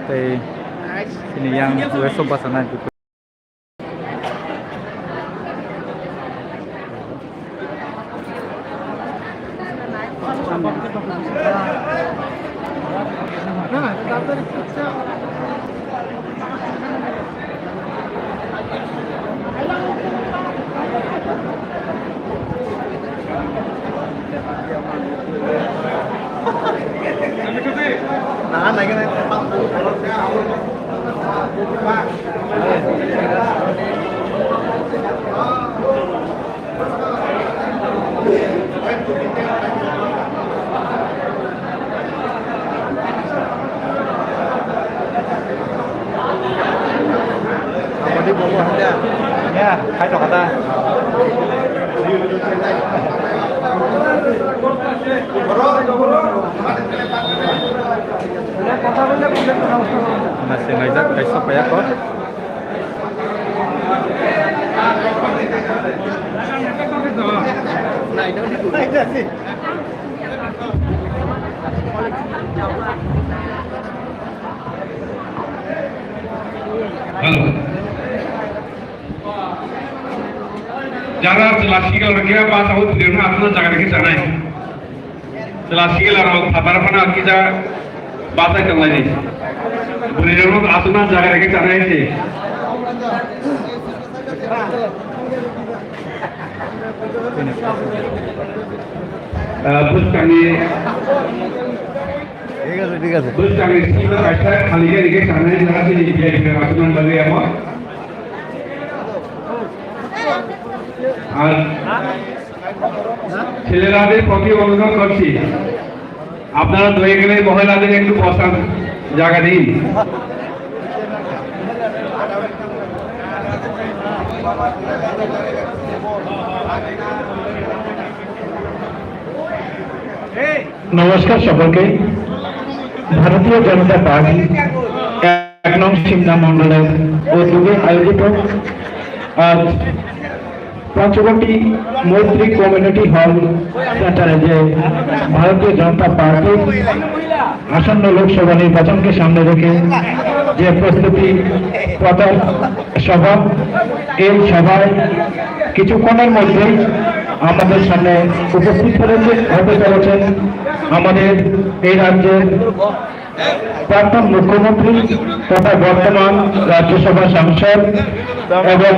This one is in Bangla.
tei sini yang leso basana itu. Nah, này cái này đi bộ nha, hai trò ta. Masih ngajak kaisa paya kok. Halo. Jangan selasigal rekia pas aku tujuan apa jangan rekia jangan. Selasigal orang sabar mana kita bahasa kenal ini. Berikan asuna jangan rekia jangan ini. Bus kami. ঠিক আছে Bus kami kita baca kali ini rekia jangan ini jangan ini dia asuna bagi apa? আর ছেলেরাদের প্রতি অনুরোধ করছি আপনারা দয়ে গেলে মহিলাদের একটু বসার জায়গা দিন নমস্কার সকলকে ভারতীয় জনতা পার্টি 1 নং সিমনা মন্ডলের উদ্যোগে আয়োজিত আজ পঞ্চগড়টি মৈত্রী কমিউনিটি হল সেন্টারে যে ভারতীয় জনতা পার্টি আসন্ন লোকসভা নির্বাচনকে সামনে রেখে যে প্রস্তুতি প্রচার সভা, এই সভায় কিছুক্ষণের মধ্যেই আমাদের সামনে উপস্থিত হতে চলেছেন আমাদের এই রাজ্যের প্রাক্তন মুখ্যমন্ত্রী তথা বর্তমান রাজ্যসভা সাংসদ এবং